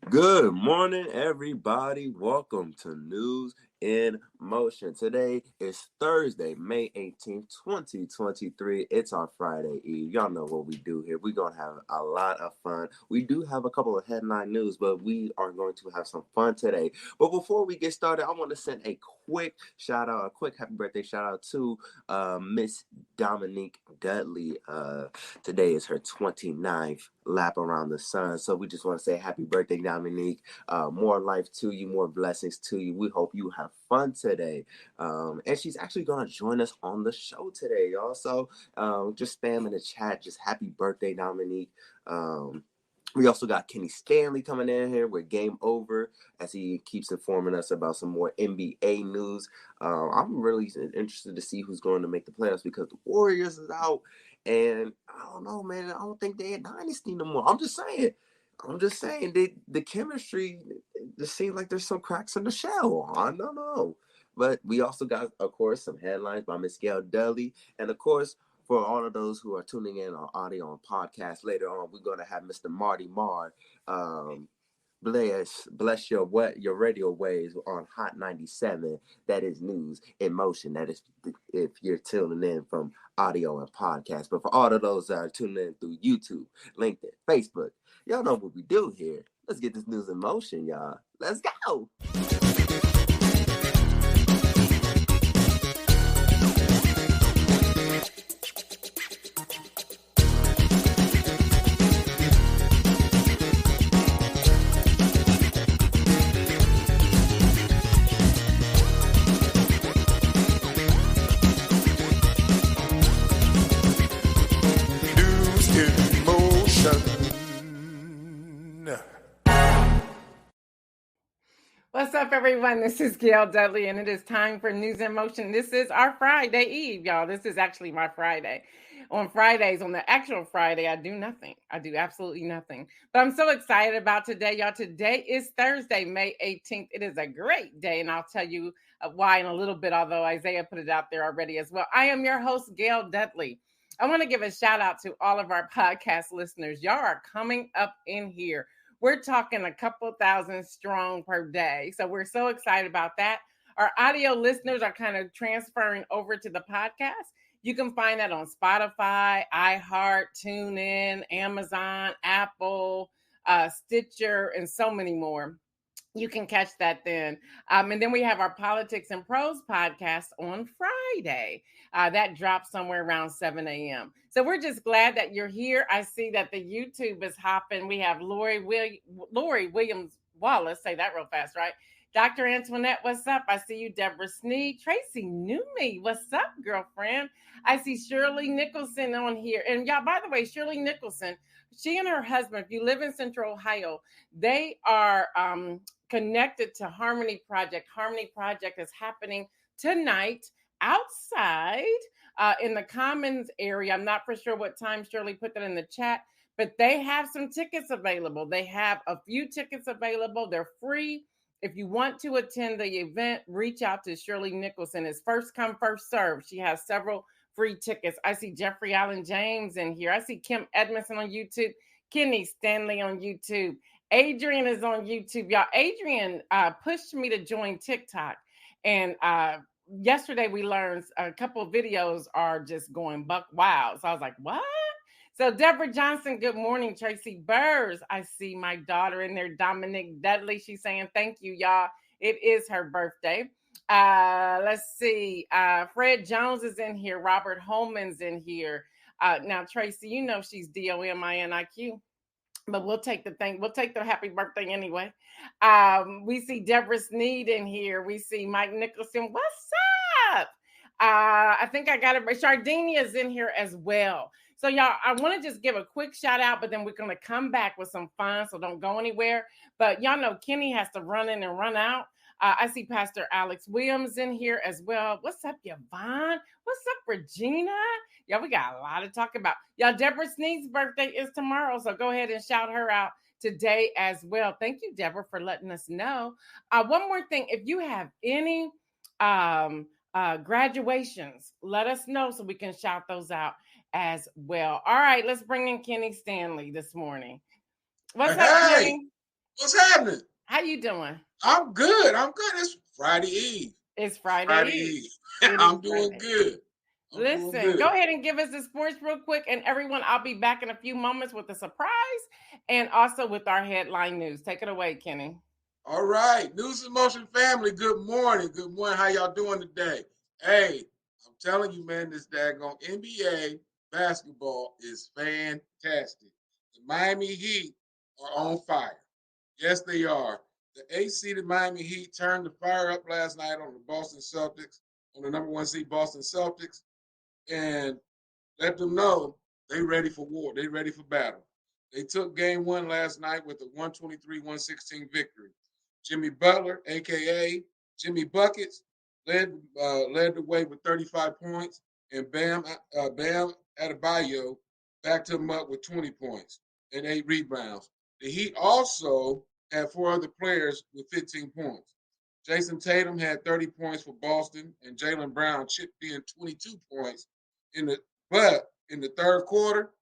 Good morning, everybody. Welcome to News in Motion. Today is Thursday, May 18th, 2023. It's our Friday Eve. Y'all know what we do here. We're going to have a lot of fun. We do have a couple of headline news, but we are going to have some fun today. But before we get started, I want to send a quick shout out, a quick happy birthday shout out to Miss Dominique Dudley. Today is her 29th lap around the sun. So we just want to say happy birthday, Dominique. More life to you, more blessings to you. We hope you have fun today. And she's actually going to join us on the show today, y'all. So just spam in the chat, just happy birthday, Dominique. We also got Kenny Stanley coming in here with Game Over as he keeps informing us about some more NBA news. I'm really interested to see who's going to make the playoffs because the Warriors is out. And I don't know, man. I don't think they're a dynasty no more. I'm just saying. The chemistry, it seems like there's some cracks in the shell. I don't know. But we also got, of course, some headlines by Miss Gail Dudley. And, of course, for all of those who are tuning in on audio and podcast later on, we're going to have Mr. Marty Marr bless your radio waves on Hot 97. That is News in Motion. That is if you're tuning in from audio and podcast. But for all of those that are tuning in through YouTube, LinkedIn, Facebook, y'all know what we do here. Let's get this news in motion, y'all. Let's go. What's up, everyone? This is Gail Dudley, and it is time for News in Motion. This is our Friday Eve, y'all. This is actually my Friday. On Fridays, on the actual Friday, I do nothing. I do absolutely nothing. But I'm so excited about today, y'all. Today is Thursday, May 18th. It is a great day, and I'll tell you why in a little bit, although Isaiah put it out there already as well. I am your host, Gail Dudley. I want to give a shout out to all of our podcast listeners. Y'all are coming up in here. We're talking a couple thousand strong per day. So we're so excited about that. Our audio listeners are kind of transferring over to the podcast. You can find that on Spotify, iHeart, TuneIn, Amazon, Apple, Stitcher, and so many more. You can catch that then. And then we have our Politics and Prose podcast on Friday. That drops somewhere around 7 a.m. So we're just glad that you're here. I see that the YouTube is hopping. We have Lori Williams Wallace. Say that real fast, right? Dr. Antoinette, what's up? I see you, Deborah Sneed. Tracy Newmy, what's up, girlfriend? I see Shirley Nicholson on here. And y'all, by the way, Shirley Nicholson, she and her husband, if you live in Central Ohio, they are connected to Harmony Project. Harmony Project is happening tonight outside in the Commons area. I'm not for sure what time Shirley put that in the chat, but they have some tickets available. They have a few tickets available. They're free. If you want to attend the event, reach out to Shirley Nicholson. It's first come, first serve. She has several free tickets. I see Jeffrey Allen James in here. I see Kim Edmondson on YouTube, Kenny Stanley on YouTube. Adrian is on YouTube. Y'all, Adrian pushed me to join TikTok. And yesterday we learned a couple of videos are just going buck wild. So I was like, what? So Deborah Johnson, good morning. Tracy Burrs, I see my daughter in there, Dominique Dudley. She's saying thank you, y'all. It is her birthday. Let's see. Fred Jones is in here. Robert Holman's in here. Now, Tracy, you know she's DOMINIQ. But we'll take the thing. We'll take the happy birthday anyway. We see Deborah Sneed in here. We see Mike Nicholson. What's up? I think I got it. Shardinia is in here as well. So y'all, I want to just give a quick shout out, but then we're going to come back with some fun. So don't go anywhere. But y'all know Kenny has to run in and run out. I see Pastor Alex Williams in here as well. What's up, Yvonne? What's up, Regina? Y'all, we got a lot to talk about. Y'all, Deborah Sneed's birthday is tomorrow, so go ahead and shout her out today as well. Thank you, Deborah, for letting us know. One more thing, if you have any graduations, let us know so we can shout those out as well. All right, let's bring in Kenny Stanley this morning. What's up, Kenny? What's happening? How you doing? I'm good. I'm good. It's Friday Eve. It's It's Friday Friday Eve. Eve. It is I'm doing Friday. good. I'm doing Listen, go good. ahead and give us the sports real quick. And everyone, I'll be back in a few moments with a surprise and also with our headline news. Take it away, Kenny. All right. News in Motion family, good morning. Good morning. How y'all doing today? Hey, I'm telling you, man, this daggone NBA basketball is fantastic. The Miami Heat are on fire. Yes, they are. The 8 seeded Miami Heat turned the fire up last night on the Boston Celtics, on the number 1 seed Boston Celtics, and let them know they ready for war. They ready for battle. They took game one last night with a 123-116 victory. Jimmy Butler, a.k.a. Jimmy Buckets, led the way with 35 points, and Bam Adebayo backed him up with 20 points and 8 rebounds. The Heat also had 4 other players with 15 points. Jason Tatum had 30 points for Boston, and Jaylen Brown chipped in 22 points. But in the third quarter,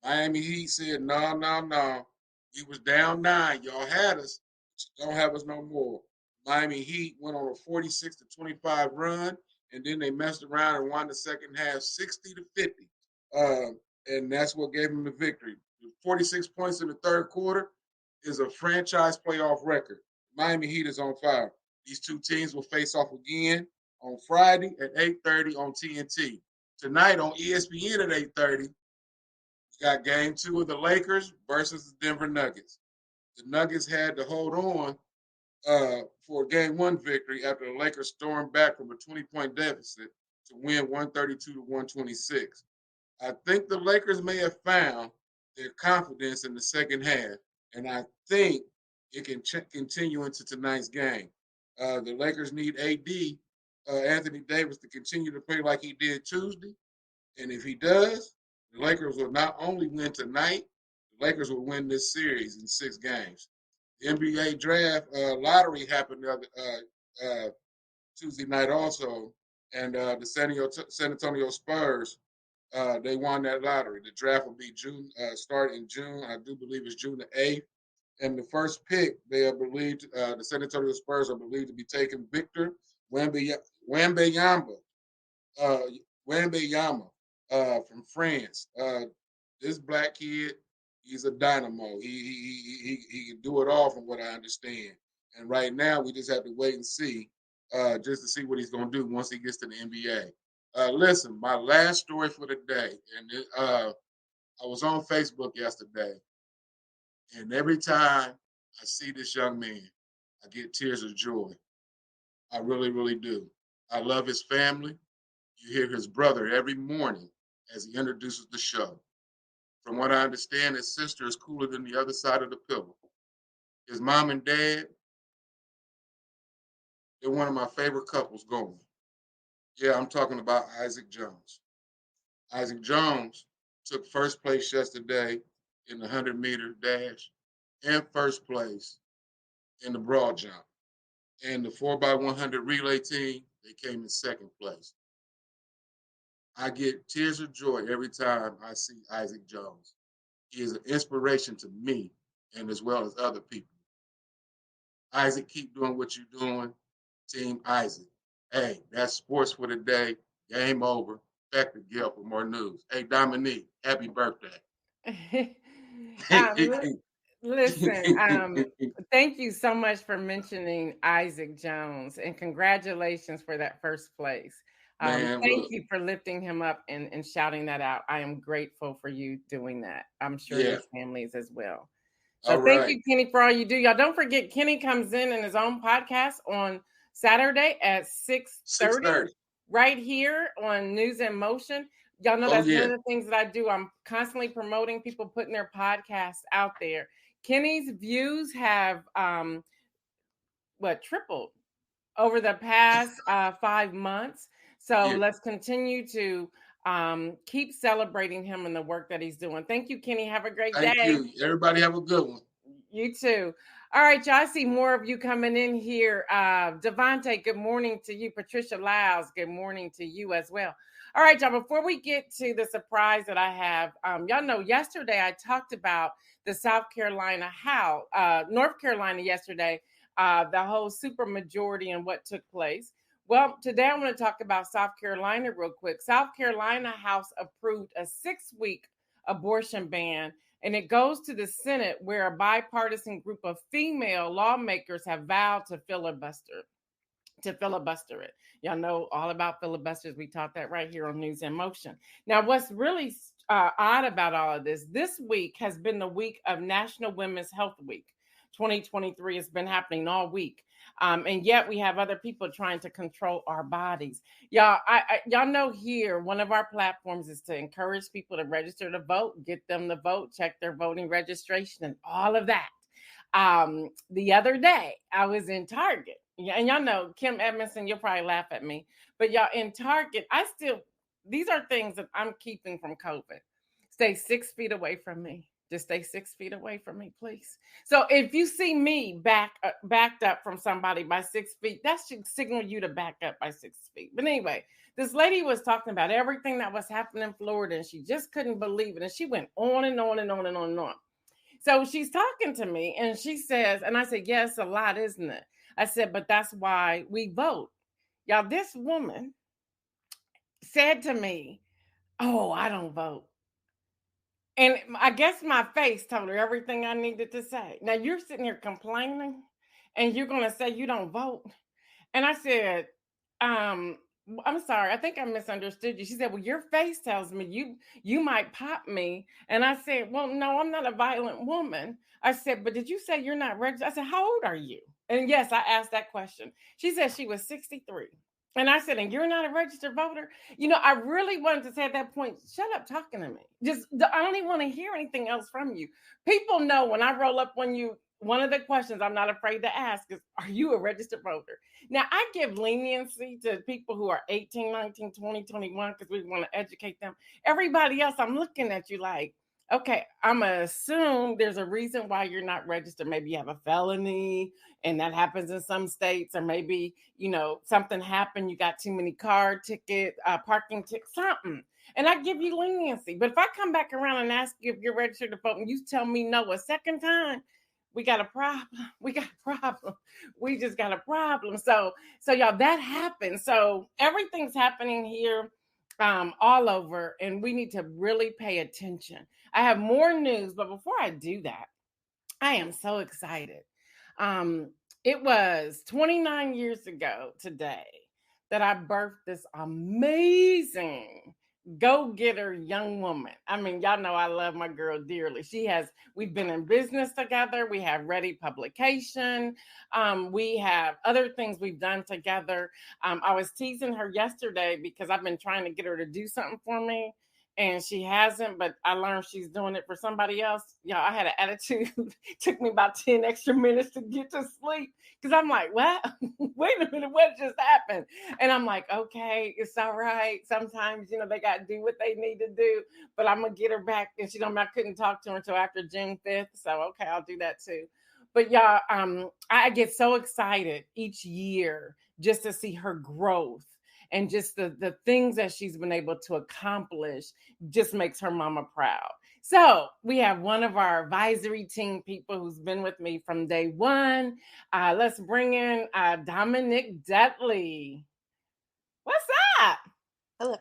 Miami Heat said, no, no, no. We was down 9. Y'all had us, but you don't have us no more. Miami Heat went on a 46-25 run, and then they messed around and won the second half 60-50. And that's what gave them the victory. 46 points in the third quarter is a franchise playoff record. Miami Heat is on fire. These two teams will face off again on Friday at 8:30 on TNT. Tonight on ESPN at 8:30, we got game 2 of the Lakers versus the Denver Nuggets. The Nuggets had to hold on for a game 1 victory after the Lakers stormed back from a 20-point deficit to win 132-126. I think the Lakers may have found their confidence in the second half, and I think it can continue into tonight's game. The Lakers need AD, Anthony Davis, to continue to play like he did Tuesday, and if he does, the Lakers will not only win tonight, the Lakers will win this series in 6 games. The NBA draft lottery happened the other Tuesday night also, and the San Antonio Spurs they won that lottery. The draft will be start in June. I do believe it's June the 8th. And the first pick, they are believed, the San Antonio Spurs are believed to be taking Victor Wembanyama, uh, Wembanyama from France. This black kid, he's a dynamo. He can do it all, from what I understand. And right now, we just have to wait and see, just to see what he's going to do once he gets to the NBA. Listen, my last story for the day, and I was on Facebook yesterday, and every time I see this young man, I get tears of joy. I really, really do. I love his family. You hear his brother every morning as he introduces the show. From what I understand, his sister is cooler than the other side of the pillow. His mom and dad, they're one of my favorite couples going. Yeah, I'm talking about Isaac Jones. Isaac Jones took first place yesterday in the 100-meter dash and first place in the broad jump. And the 4x100 relay team, they came in second place. I get tears of joy every time I see Isaac Jones. He is an inspiration to me and as well as other people. Isaac, keep doing what you're doing. Team Isaac. Hey, that's sports for the day. Game over. Back to Gail for more news. Hey, Dominique, happy birthday. um, Listen, thank you so much for mentioning Isaac Jones and congratulations for that first place. Man, Thank look. you for lifting him up and shouting that out. I am grateful for you doing that. I'm sure Yeah. your families as well. So All thank right. you, Kenny, for all you do. Y'all don't forget, Kenny comes in his own podcast on Saturday at 6:30 6:30. right here on News in Motion. Y'all know Oh, that's one yeah. of the things that I do. I'm constantly promoting people putting their podcasts out there. Kenny's views have tripled over the past 5 months. So Yeah. let's continue to keep celebrating him and the work that he's doing. Thank you, Kenny. Have a great Thank day. you. Everybody have a good one. You too. All right, y'all. I see more of you coming in here. Devontae, good morning to you. Patricia Lyles, good morning to you as well. All right, y'all, before we get to the surprise that I have, y'all know yesterday I talked about the South Carolina North Carolina yesterday, the whole super majority and what took place. Well, today I want to talk about South Carolina real quick. South Carolina House approved a 6-week abortion ban, and it goes to the Senate where a bipartisan group of female lawmakers have vowed to filibuster it. Y'all know all about filibusters. We taught that right here on News in Motion. Now, what's really odd about all of this week has been the week of National Women's Health Week. 2023 has been happening all week. And yet we have other people trying to control our bodies. Y'all, y'all know here, one of our platforms is to encourage people to register to vote, get them to vote, check their voting registration and all of that. The other day I was in Target. Yeah, and y'all know Kim Edmondson, you'll probably laugh at me, but y'all in Target, these are things that I'm keeping from COVID. Stay 6 feet away from me. Just stay 6 feet away from me, please. So if you see me backed up from somebody by 6 feet, that should signal you to back up by 6 feet. But anyway, this lady was talking about everything that was happening in Florida, and she just couldn't believe it. And she went on and on and on and on and on. So she's talking to me, and she says, and I said, yes, a lot, isn't it? I said, but that's why we vote. Y'all, this woman said to me, oh, I don't vote. And I guess my face told her everything I needed to say. Now you're sitting here complaining and you're going to say you don't vote. And I said, I'm sorry. I think I misunderstood you. She said, well, your face tells me you might pop me. And I said, well, no, I'm not a violent woman. I said, but did you say you're not registered? I said, how old are you? And yes, I asked that question. She said she was 63. And I said, and you're not a registered voter? You know, I really wanted to say at that point, shut up talking to me. I don't even want to hear anything else from you. People know when I roll up on you, one of the questions I'm not afraid to ask is, are you a registered voter? Now, I give leniency to people who are 18, 19, 20, 21, because we want to educate them. Everybody else, I'm looking at you like, okay, I'm going to assume there's a reason why you're not registered. Maybe you have a felony, and that happens in some states, or maybe, you know, something happened. You got too many car tickets, parking tickets, something. And I give you leniency. But if I come back around and ask you if you're registered to vote and you tell me no a second time, we got a problem. We got a problem. We just got a problem. So y'all, that happened. So everything's happening here all over, and we need to really pay attention. I have more news, but before I do that, I am so excited. It was 29 years ago today that I birthed this amazing go-getter young woman. I mean, y'all know I love my girl dearly. We've been in business together. We have Ready Publication. We have other things we've done together. I was teasing her yesterday because I've been trying to get her to do something for me, and she hasn't, but I learned she's doing it for somebody else. Y'all, I had an attitude. Took me about 10 extra minutes to get to sleep because I'm like, what? Wait a minute, what just happened? And I'm like, okay, it's all right. Sometimes, you know, they got to do what they need to do, but I'm going to get her back. And she don't, I couldn't talk to her until after June 5th. So, okay, I'll do that too. But y'all, I get so excited each year just to see her growth. And just the things that she's been able to accomplish just makes her mama proud. So we have one of our advisory team people who's been with me from day one. Let's bring in Dominic Dudley. What's up? Hello.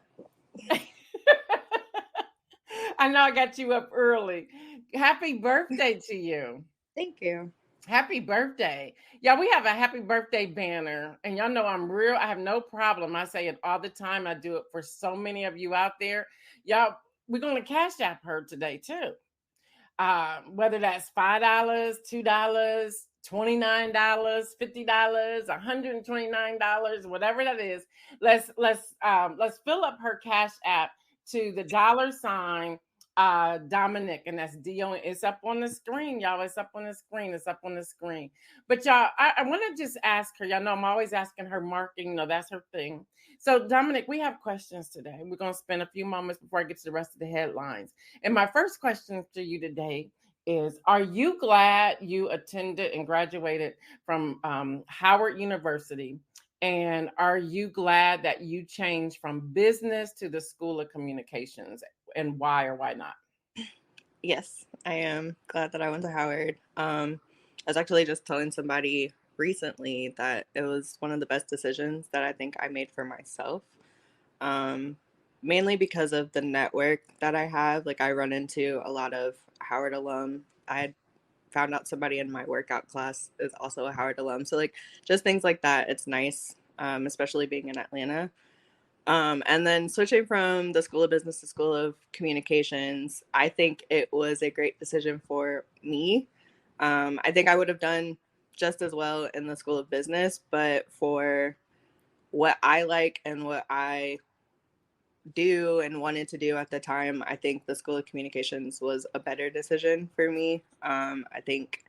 I know I got you up early. Happy birthday to you. Thank you. Happy birthday. Yeah, we have a happy birthday banner. And y'all know I'm real. I have no problem. I say it all the time. I do it for so many of you out there. Y'all, we're going to Cash App her today too. Whether that's $5, $2, $29, $50, $129, whatever that is. Let's fill up her Cash App to the $sign Dominic, and that's Dion. It's up on the screen, y'all. It's up on the screen. But y'all, I want to just ask her. Y'all know I'm always asking her marketing. You know, that's her thing. So Dominic, we have questions today. We're going to spend a few moments before I get to the rest of the headlines. And my first question to you today is, are you glad you attended and graduated from Howard University? And are you glad that you changed from business to the School of Communications, and why or why not? Yes, I am glad that I went to Howard. I was actually just telling somebody recently that it was one of the best decisions that I think I made for myself. Um, Mainly because of the network that I have. Like, I run into a lot of Howard alum. I had found out somebody in my workout class is also a Howard alum. So, like, just things like that. It's nice, especially being in Atlanta. And then switching from the School of Business to School of Communications, I think it was a great decision for me. I think I would have done just as well in the School of Business, but for what I like and what I do and wanted to do at the time, I think the School of Communications was a better decision for me. I think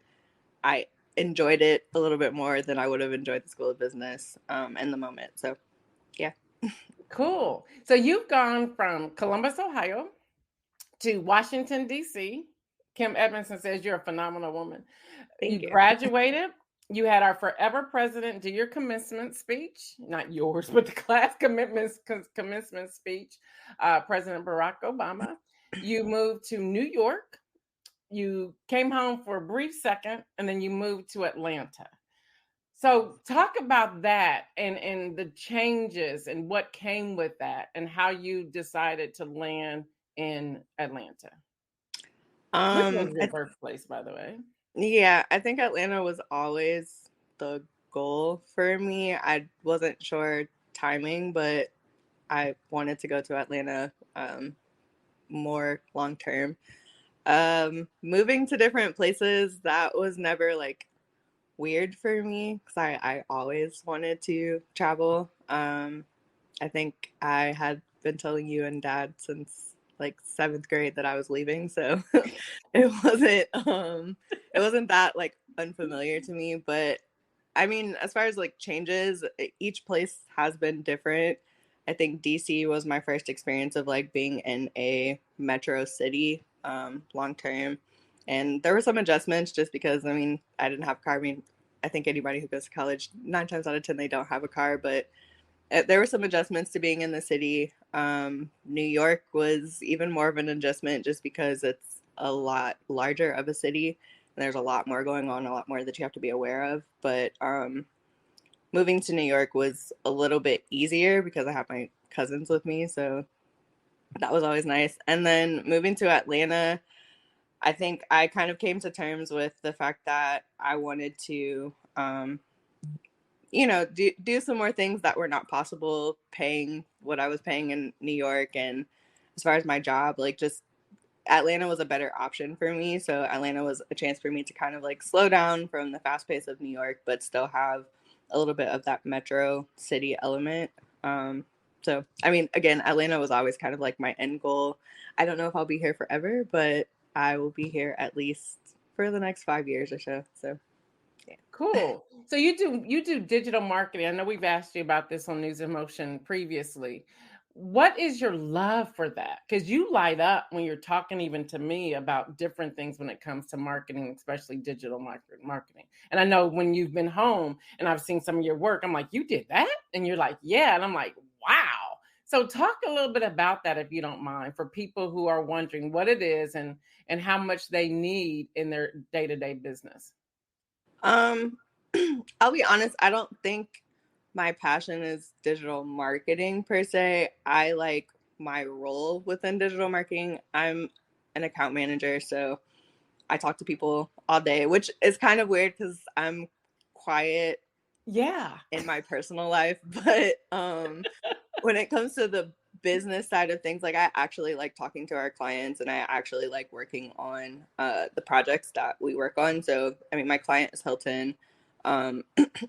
I enjoyed it a little bit more than I would have enjoyed the School of Business in the moment. So, yeah. Cool. So you've gone from Columbus, Ohio to Washington, D.C. Kim Edmondson says you're a phenomenal woman. You Thank you. graduated. You had our forever president do your commencement speech, not yours, but the class commencement speech, President Barack Obama. You moved to New York. You came home for a brief second, and then you moved to Atlanta. So talk about that and the changes and what came with that and how you decided to land in Atlanta, which was your I birthplace, by the way. Yeah, I think Atlanta was always the goal for me. I wasn't sure timing, but I wanted to go to Atlanta more long term. Moving to different places, that was never like weird for me because I always wanted to travel. I think I had been telling you and dad since like seventh grade that I was leaving, so it wasn't that like unfamiliar to me. But I mean, as far as like changes, each place has been different. I think DC was my first experience of like being in a metro city long term, and there were some adjustments just because I mean I didn't have a car. I mean, I think anybody who goes to college 9 times out of 10 they don't have a car, but there were some adjustments to being in the city. New York was even more of an adjustment just because it's a lot larger of a city and there's a lot more going on, a lot more that you have to be aware of. But moving to New York was a little bit easier because I have my cousins with me, so that was always nice. And then moving to Atlanta, I think I kind of came to terms with the fact that I wanted to do some more things that were not possible paying what I was paying in New York. And as far as my job, like just Atlanta was a better option for me. So Atlanta was a chance for me to kind of like slow down from the fast pace of New York, but still have a little bit of that metro city element. So, I mean, again, Atlanta was always kind of like my end goal. I don't know if I'll be here forever, but I will be here at least for the next 5 years or so. So, yeah. Cool. So you do digital marketing. I know we've asked you about this on News in Motion previously. What is your love for that? Because you light up when you're talking even to me about different things when it comes to marketing, especially digital marketing. And I know when you've been home and I've seen some of your work, I'm like, you did that? And you're like, yeah. And I'm like, wow. So talk a little bit about that if you don't mind for people who are wondering what it is and how much they need in their day-to-day business. Um, I'll be honest, I don't think my passion is digital marketing per se. I like my role within digital marketing. I'm an account manager, so I talk to people all day, which is kind of weird because I'm quiet Yeah. in my personal life. But when it comes to the business side of things, like I actually like talking to our clients and I actually like working on the projects that we work on. So, I mean, my client is Hilton, um,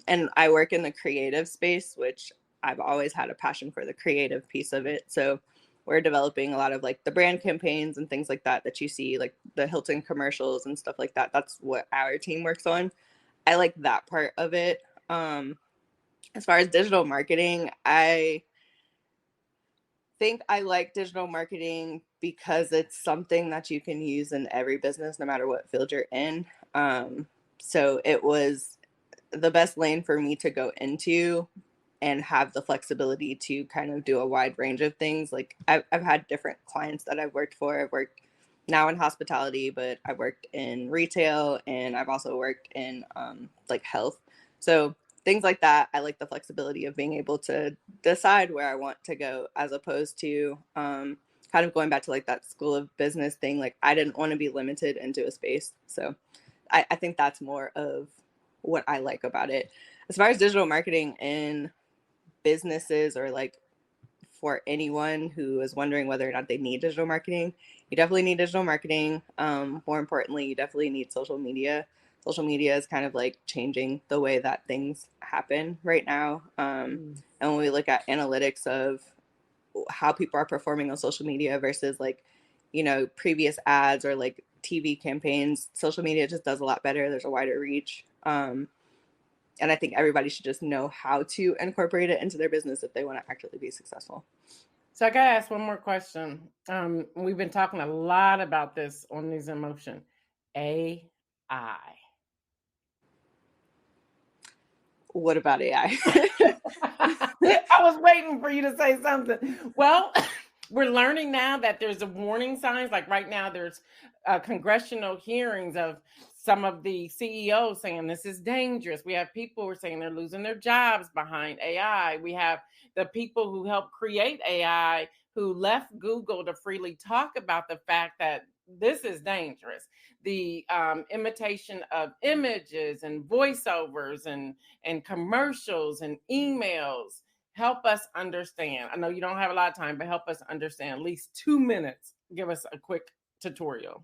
and I work in the creative space, which I've always had a passion for the creative piece of it. So, we're developing a lot of like the brand campaigns and things like that you see, like the Hilton commercials and stuff like that. That's what our team works on. I like that part of it. As far as digital marketing, I think I like digital marketing because it's something that you can use in every business, no matter what field you're in. So it was the best lane for me to go into and have the flexibility to kind of do a wide range of things. Like I've had different clients that I've worked for. I've worked now in hospitality, but I've worked in retail, and I've also worked in like health. So things like that, I like the flexibility of being able to decide where I want to go, as opposed to kind of going back to like that school of business thing. Like I didn't want to be limited into a space. So I think that's more of what I like about it. As far as digital marketing in businesses, or like for anyone who is wondering whether or not they need digital marketing, you definitely need digital marketing. More importantly, you definitely need social media. Social media is kind of like changing the way that things happen right now. And when we look at analytics of how people are performing on social media versus like, you know, previous ads or like TV campaigns, social media just does a lot better. There's a wider reach. And I think everybody should just know how to incorporate it into their business if they want to actually be successful. So I got to ask one more question. We've been talking a lot about this on News in Motion. AI. What about AI? I was waiting for you to say something. Well, we're learning now that there's a warning signs. Like right now, there's congressional hearings of some of the CEOs saying this is dangerous. We have people who are saying they're losing their jobs behind AI. We have the people who helped create AI who left Google to freely talk about the fact that this is dangerous. The imitation of images and voiceovers and commercials and emails. Help us understand. I know you don't have a lot of time, but help us understand. At least 2 minutes. Give us a quick tutorial.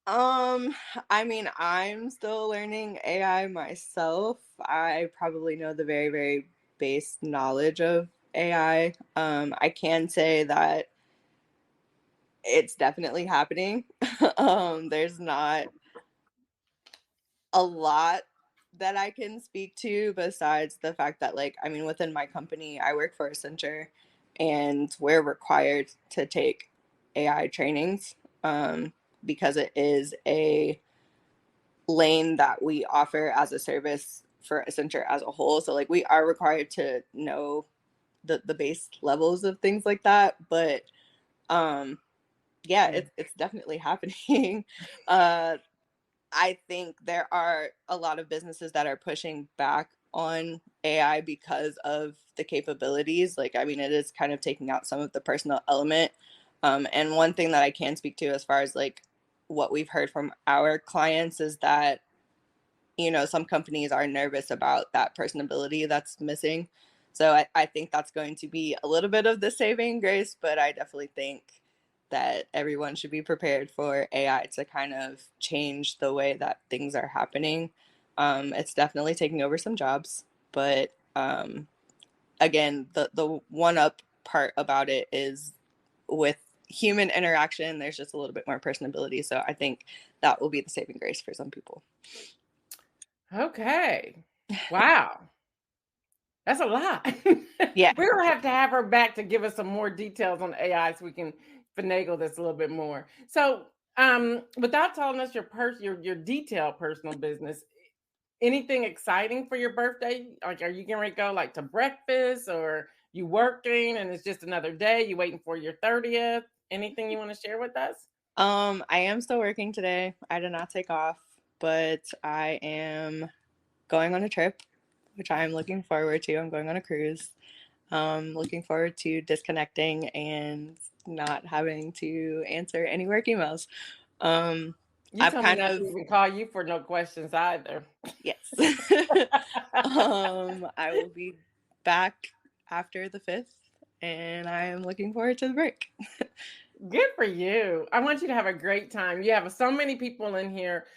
I mean, I'm still learning AI myself. I probably know the very, very base knowledge of AI. I can say that it's definitely happening. There's not a lot that I can speak to besides the fact that, like, I mean, within my company, I work for Accenture, and we're required to take AI trainings because it is a lane that we offer as a service for Accenture as a whole. So, like, we are required to know the base levels of things like that. But yeah, it's definitely happening. I think there are a lot of businesses that are pushing back on AI because of the capabilities. Like, I mean, it is kind of taking out some of the personal element. And one thing that I can speak to as far as like what we've heard from our clients is that, you know, some companies are nervous about that personability that's missing. So I think that's going to be a little bit of the saving grace, but I definitely think that everyone should be prepared for AI to kind of change the way that things are happening. It's definitely taking over some jobs, but again, the one up part about it is with human interaction, there's just a little bit more personability. So I think that will be the saving grace for some people. Okay. Wow. That's a lot. Yeah. We're going to have her back to give us some more details on AI so we can finagle this a little bit more. So, without telling us your detailed personal business, anything exciting for your birthday? Like, are you getting ready to go like to breakfast, or you working and it's just another day? You waiting for your 30th? Anything you want to share with us? I am still working today. I did not take off, but I am going on a trip, which I'm looking forward to. I'm going on a cruise. Looking forward to disconnecting and not having to answer any work emails. You I've told me kind not of, to even call you for no questions either. yes. I will be back after the 5th, and I am looking forward to the break. Good for you. I want you to have a great time. You have so many people in here.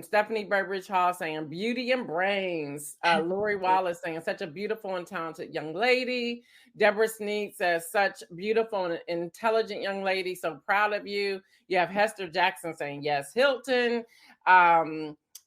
Stephanie Burbridge Hall saying beauty and brains. Lori Wallace saying such a beautiful and talented young lady. Deborah Sneed says such beautiful and intelligent young lady. So proud of you. You have Hester Jackson saying yes, Hilton.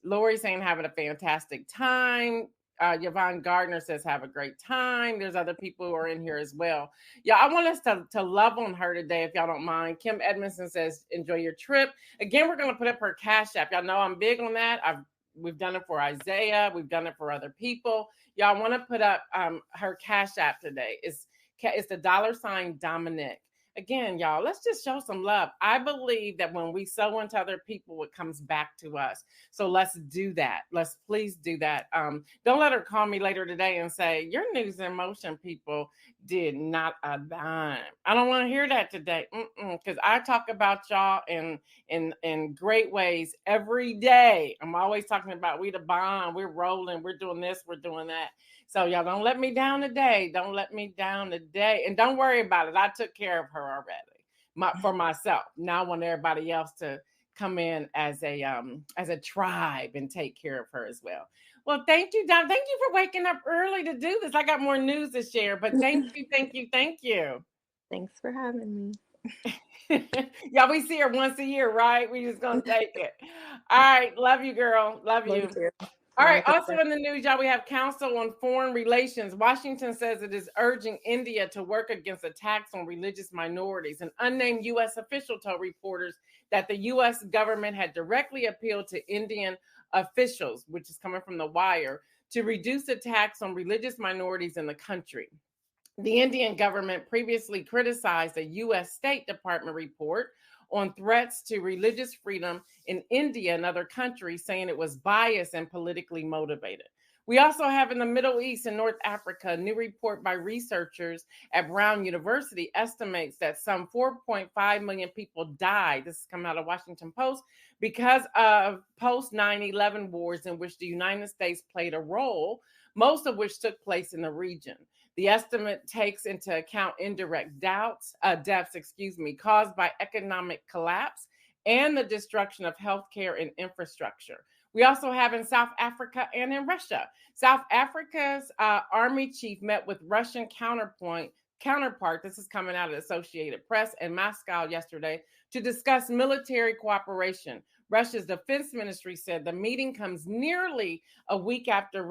Lori saying having a fantastic time. Yvonne Gardner says have a great time. There's other people who are in here as well. Yeah, I want us to love on her today, if y'all don't mind. Kim Edmondson says enjoy your trip. Again, we're going to put up her Cash App. Y'all know I'm big on that. I've We've done it for Isaiah. We've done it for other people. Y'all want to put up her Cash App today. It's the $ Dominic. Again, y'all, let's just show some love. I believe that when we sow into other people, it comes back to us. So let's do that. Let's please do that. Don't let her call me later today and say, your News in Motion people did not a dime. I don't want to hear that today. Because I talk about y'all in great ways every day. I'm always talking about we the bond, we're rolling, we're doing this, we're doing that. So y'all don't let me down today. Don't let me down today. And don't worry about it. I took care of her already for myself. Now I want everybody else to come in as a tribe and take care of her as well. Well, thank you, Don. Thank you for waking up early to do this. I got more news to share, but thank you. Thanks for having me. Y'all, we see her once a year, right? We just gonna take it. All right. Love you, girl. Love you. All right. Also in the news, y'all, we have Council on Foreign Relations. Washington says it is urging India to work against attacks on religious minorities. An unnamed U.S. official told reporters that the U.S. government had directly appealed to Indian officials, which is coming from The Wire, to reduce attacks on religious minorities in the country. The Indian government previously criticized a U.S. State Department report on threats to religious freedom in India and other countries, saying it was biased and politically motivated. We also have in the Middle East and North Africa, a new report by researchers at Brown University estimates that some 4.5 million people died. This is coming out of Washington Post because of post 9/11 wars in which the United States played a role, most of which took place in the region. The estimate takes into account indirect deaths, caused by economic collapse and the destruction of healthcare and infrastructure. We also have in South Africa and in Russia. South Africa's army chief met with Russian counterpart, this is coming out of the Associated Press, in Moscow yesterday to discuss military cooperation. Russia's defense ministry said the meeting comes nearly a week after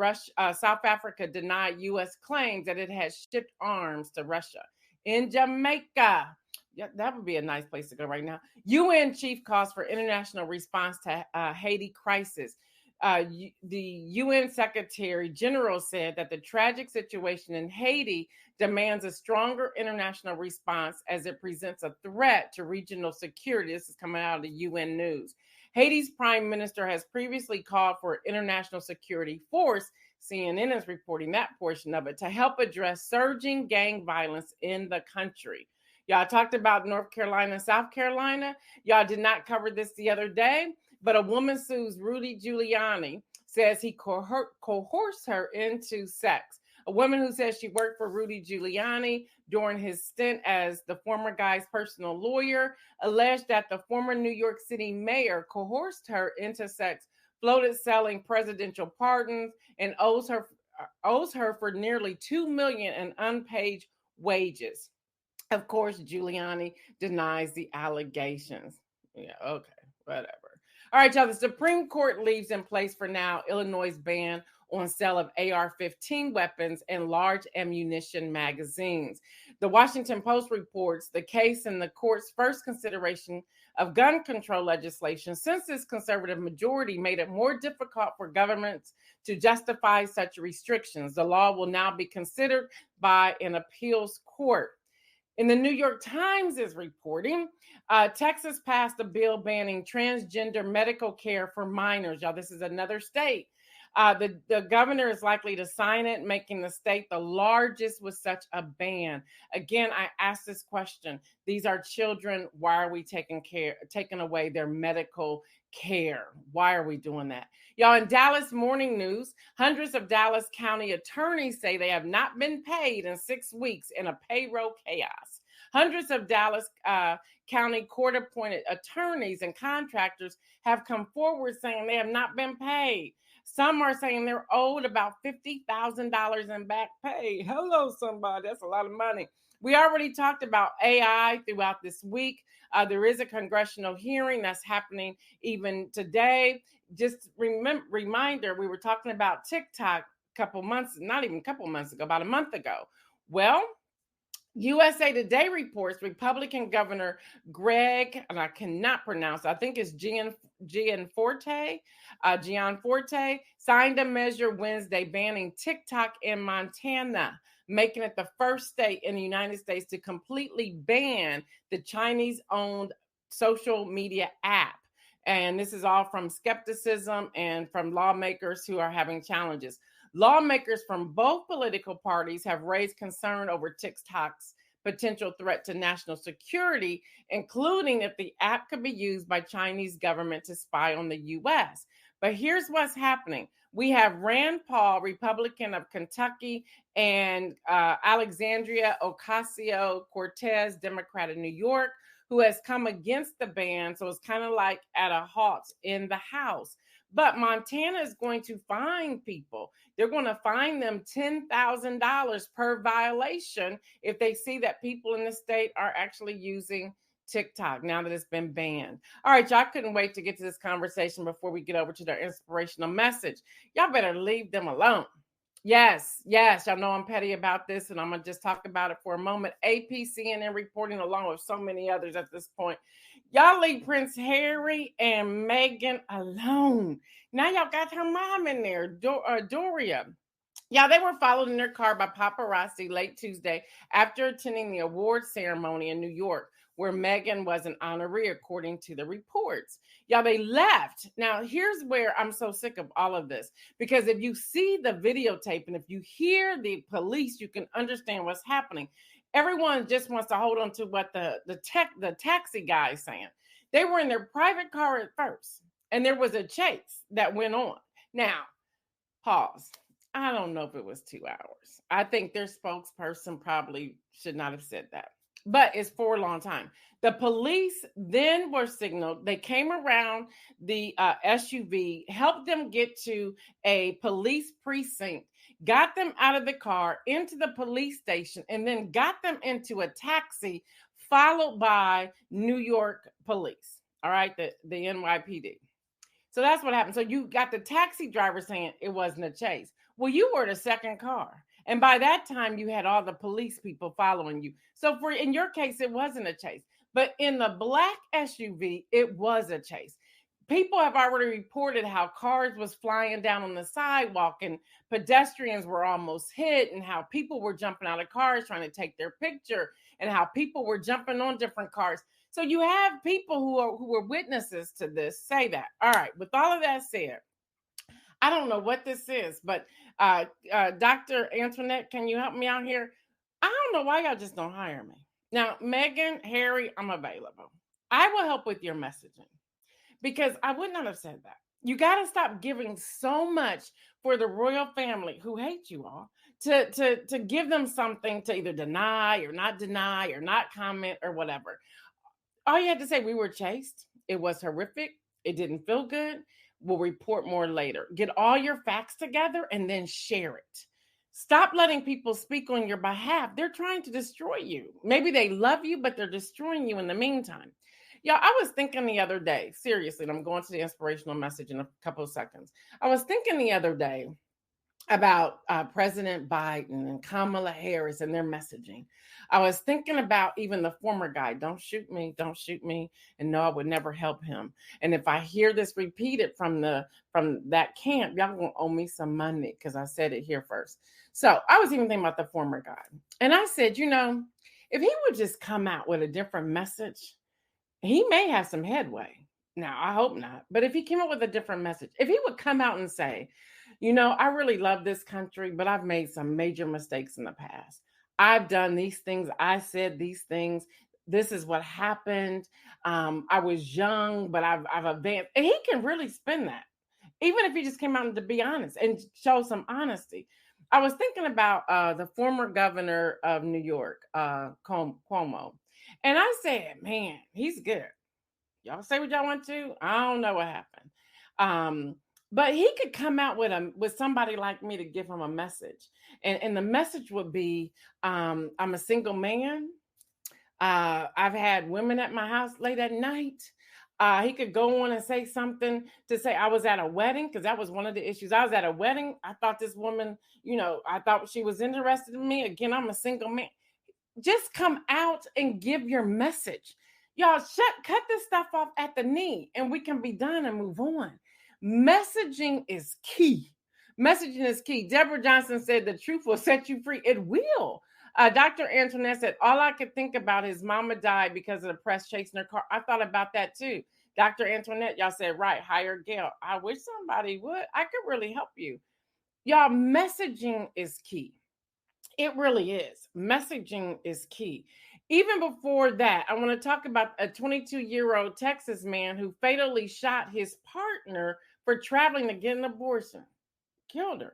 South Africa denied U.S. claims that it had shipped arms to Russia. In Jamaica, yeah, that would be a nice place to go right now. UN chief calls for international response to Haiti crisis. The UN Secretary General said that the tragic situation in Haiti demands a stronger international response as it presents a threat to regional security. This is coming out of the UN News. Haiti's prime minister has previously called for an international security force, CNN is reporting that portion of it, to help address surging gang violence in the country. Y'all talked about North Carolina and South Carolina. Y'all did not cover this the other day, but a woman sues Rudy Giuliani, says he coerced her into sex. A woman who says she worked for Rudy Giuliani during his stint as the former guy's personal lawyer alleged that the former New York City mayor coerced her into sex, floated selling presidential pardons, and owes her for nearly $2 million in unpaid wages. Of course, Giuliani denies the allegations. Yeah, okay, whatever. All right, y'all, the Supreme Court leaves in place for now Illinois' ban on sale of AR-15 weapons and large ammunition magazines. The Washington Post reports the case in the court's first consideration of gun control legislation since its conservative majority made it more difficult for governments to justify such restrictions. The law will now be considered by an appeals court. In the New York Times is reporting, Texas passed a bill banning transgender medical care for minors. Y'all, this is another state. The governor is likely to sign it, making the state the largest with such a ban. Again, I ask this question. These are children. Why are we taking away their medical care? Why are we doing that? Y'all, in Dallas Morning News, hundreds of Dallas County attorneys say they have not been paid in 6 weeks in a payroll chaos. Hundreds of Dallas County court-appointed attorneys and contractors have come forward saying they have not been paid. Some are saying they're owed about $50,000 in back pay. Hello, somebody. That's a lot of money. We already talked about AI throughout this week. There is a congressional hearing that's happening even today. Just reminder, we were talking about TikTok about a month ago. Well, USA Today reports Republican Governor Greg, and I cannot pronounce, I think it's Gianforte, signed a measure Wednesday banning TikTok in Montana, making it the first state in the United States to completely ban the Chinese-owned social media app. And this is all from skepticism and from lawmakers who are having challenges. Lawmakers from both political parties have raised concern over TikTok's potential threat to national security, including if the app could be used by Chinese government to spy on the U.S. But here's what's happening. We have Rand Paul, Republican of Kentucky, and Alexandria Ocasio-Cortez, Democrat of New York, who has come against the ban. So it's kind of like at a halt in the House. But Montana is going to fine people. They're going to fine them $10,000 per violation if they see that people in the state are actually using TikTok now that it's been banned. All right, y'all, couldn't wait to get to this conversation before we get over to their inspirational message. Y'all better leave them alone. Yes, y'all know I'm petty about this, and I'm going to just talk about it for a moment. AP, CNN reporting along with so many others at this point. Y'all leave Prince Harry and Meghan alone. Now y'all got her mom in there, Doria. Yeah, they were followed in their car by paparazzi late Tuesday after attending the award ceremony in New York, where Meghan was an honoree, according to the reports. Yeah, they left. Now, here's where I'm so sick of all of this, because if you see the videotape and if you hear the police, you can understand what's happening. Everyone just wants to hold on to what the taxi guy is saying. They were in their private car at first, and there was a chase that went on. Now, pause. I don't know if it was 2 hours. I think their spokesperson probably should not have said that, but it's for a long time. The police then were signaled. They came around the SUV, helped them get to a police precinct, got them out of the car into the police station, and then got them into a taxi followed by New York police. All right, the NYPD. So that's what happened. So you got the taxi driver saying it wasn't a chase. Well, you were the second car. And by that time, you had all the police people following you. So in your case, it wasn't a chase. But in the black SUV, it was a chase. People have already reported how cars was flying down on the sidewalk and pedestrians were almost hit, and how people were jumping out of cars trying to take their picture, and how people were jumping on different cars. So you have people who were witnesses to this say that. All right, with all of that said, I don't know what this is, but Dr. Antoinette, can you help me out here? I don't know why y'all just don't hire me. Now, Meghan, Harry, I'm available. I will help with your messaging, because I would not have said that. You got to stop giving so much for the royal family, who hate you all, to give them something to either deny or not comment or whatever. All you had to say, we were chased. It was horrific. It didn't feel good. We'll report more later. Get all your facts together and then share it. Stop letting people speak on your behalf. They're trying to destroy you. Maybe they love you, but they're destroying you in the meantime. Y'all, I was thinking the other day, seriously, and I'm going to the inspirational message in a couple of seconds. I was thinking the other day about President Biden and Kamala Harris and their messaging. I was thinking about even the former guy, don't shoot me, and no, I would never help him. And if I hear this repeated from that camp, y'all gonna owe me some money because I said it here first. So I was even thinking about the former guy. And I said, if he would just come out with a different message, he may have some headway. Now, I hope not. But if he came up with a different message, if he would come out and say, I really love this country, but I've made some major mistakes in the past. I've done these things. I said these things. This is what happened. I was young, but I've advanced. And he can really spin that, even if he just came out to be honest and show some honesty. I was thinking about the former governor of New York, Cuomo. And I said, man, he's good. Y'all say what y'all want to. I don't know what happened. But he could come out with somebody like me to give him a message. And the message would be, I'm a single man. I've had women at my house late at night. He could go on and say something to say I was at a wedding, because that was one of the issues. I was at a wedding. I thought this woman, I thought she was interested in me. Again, I'm a single man. Just come out and give your message. Y'all cut this stuff off at the knee and we can be done and move on. Messaging is key. Messaging is key. Deborah Johnson said the truth will set you free. It will. Dr. Antoinette said, all I could think about is mama died because of the press chasing her car. I thought about that too. Dr. Antoinette, y'all said, right, hire Gail. I wish somebody would. I could really help you. Y'all, messaging is key. It really is. Messaging is key. Even before that, I want to talk about a 22-year-old Texas man who fatally shot his partner for traveling to get an abortion. Killed her.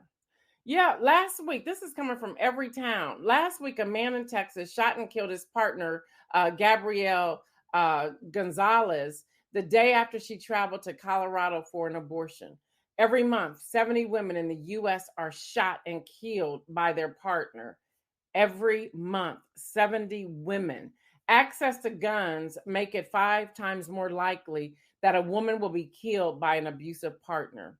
Yeah, last week, this is coming from every town. Last week, a man in Texas shot and killed his partner, Gabrielle Gonzalez, the day after she traveled to Colorado for an abortion. Every month, 70 women in the U.S. are shot and killed by their partner. Every month, 70 women. Access to guns make it 5 times more likely that a woman will be killed by an abusive partner.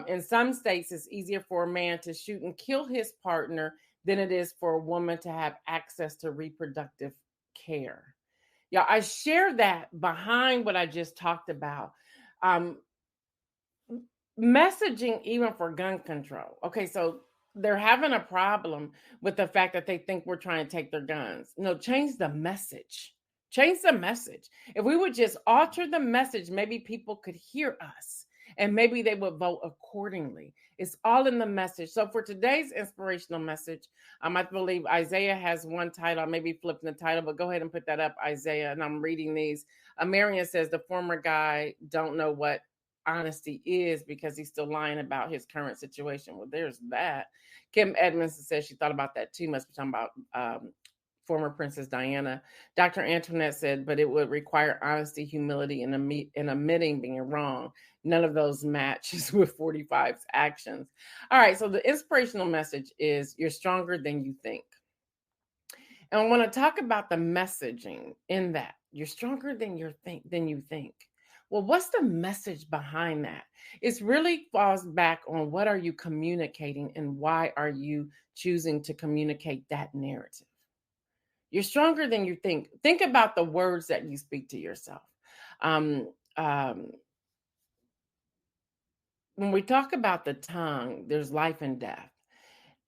In some states, it's easier for a man to shoot and kill his partner than it is for a woman to have access to reproductive care. Yeah, I share that behind what I just talked about. Messaging, even for gun control. Okay, so they're having a problem with the fact that they think we're trying to take their guns. No, change the message. Change the message. If we would just alter the message, maybe people could hear us and maybe they would vote accordingly. It's all in the message. So for today's inspirational message, I believe Isaiah has one title. I may be flipping the title, but go ahead and put that up, Isaiah. And I'm reading these. Marion says the former guy don't know what honesty is because he's still lying about his current situation. Well, there's that. Kim Edmondson says she thought about that too. Must be talking about former Princess Diana. Dr. Antoinette said, but it would require honesty, humility, and admitting being wrong. None of those matches with 45's actions. All right, so the inspirational message is you're stronger than you think. And I want to talk about the messaging in that. You're stronger than you think. Well, what's the message behind that? It really falls back on what are you communicating and why are you choosing to communicate that narrative? You're stronger than you think. Think about the words that you speak to yourself. When we talk about the tongue, there's life and death.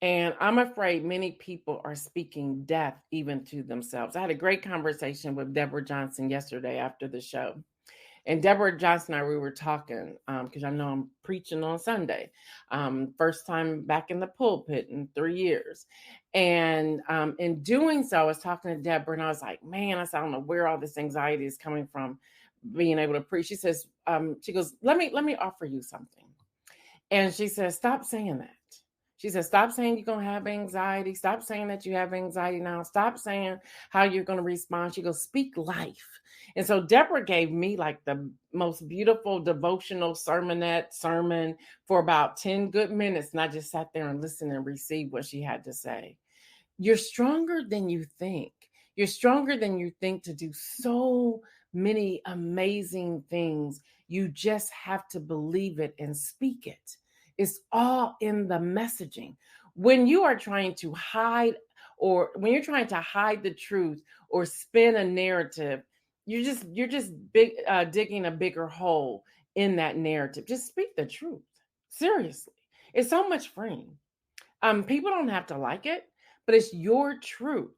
And I'm afraid many people are speaking death even to themselves. I had a great conversation with Deborah Johnson yesterday after the show. And Deborah Johnson and I, we were talking because I know I'm preaching on Sunday. First time back in the pulpit in 3 years. And in doing so, I was talking to Deborah and I was like, man, I don't know where all this anxiety is coming from being able to preach. She says, she goes, let me offer you something. And she says, stop saying that. She says, stop saying you're going to have anxiety. Stop saying that you have anxiety now. Stop saying how you're going to respond. She goes, speak life. And so Deborah gave me like the most beautiful devotional sermon for about 10 good minutes. And I just sat there and listened and received what she had to say. You're stronger than you think. You're stronger than you think to do so many amazing things. You just have to believe it and speak it. It's all in the messaging. When you are trying to hide or when you're trying to hide the truth or spin a narrative, you're just digging a bigger hole in that narrative. Just speak the truth. Seriously. It's so much freeing. People don't have to like it, but it's your truth.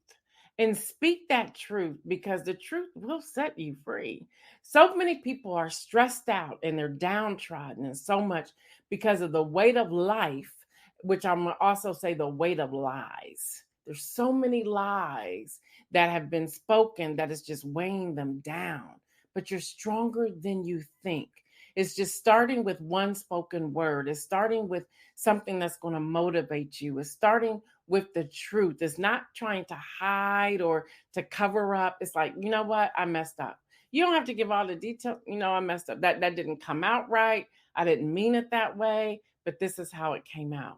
And speak that truth because the truth will set you free. So many people are stressed out and they're downtrodden and so much because of the weight of life, which I'm going to also say the weight of lies. There's so many lies that have been spoken that is just weighing them down. But you're stronger than you think. It's just starting with one spoken word. It's starting with something that's going to motivate you. It's starting with the truth. It's not trying to hide or to cover up. It's like, you know what? I messed up. You don't have to give all the details. I messed up. That didn't come out right. I didn't mean it that way, but this is how it came out.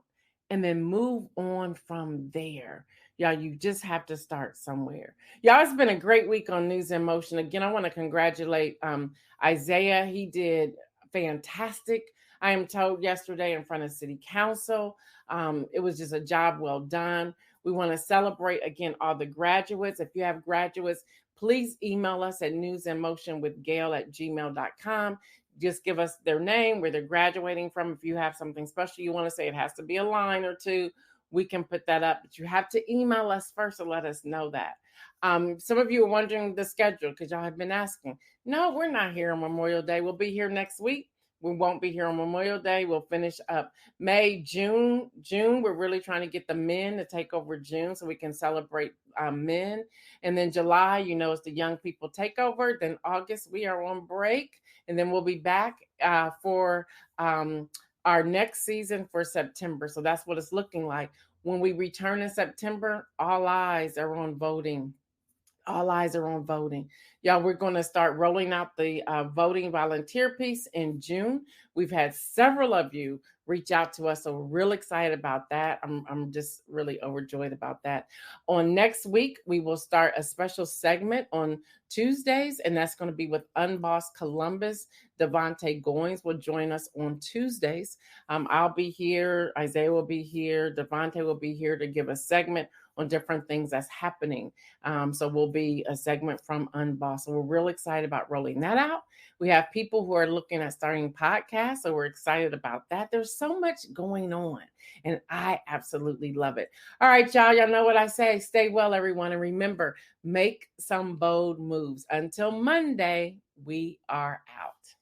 And then move on from there. Y'all, you just have to start somewhere. Y'all, it's been a great week on News in Motion. Again, I want to congratulate Isaiah. He did fantastic. I am told yesterday in front of City Council. It was just a job well done. We want to celebrate, again, all the graduates. If you have graduates, please email us at newsinmotionwithgail@gmail.com. Just give us their name, where they're graduating from. If you have something special you want to say, it has to be a line or two, we can put that up. But you have to email us first to let us know that. Some of you are wondering the schedule because y'all have been asking. No, we're not here on Memorial Day. We'll be here next week. We won't be here on Memorial Day. We'll finish up May, June. We're really trying to get the men to take over June so we can celebrate men. And then July, it's the young people takeover. Then August, we are on break. And then we'll be back for our next season for September. So that's what it's looking like. When we return in September, all eyes are on voting. All eyes are on voting. Y'all, we're going to start rolling out the voting volunteer piece in June. We've had several of you reach out to us, so we're real excited about that. I'm just really overjoyed about that. On next week, we will start a special segment on Tuesdays, and that's going to be with Unboss Columbus. Devontae Goins will join us on Tuesdays. I'll be here. Isaiah will be here. Devontae will be here to give a segment on different things that's happening. So we'll be a segment from Unboss. So we're real excited about rolling that out. We have people who are looking at starting podcasts, so we're excited about that. There's so much going on, and I absolutely love it. All right, y'all. Y'all know what I say. Stay well, everyone. And remember, make some bold moves. Until Monday, we are out.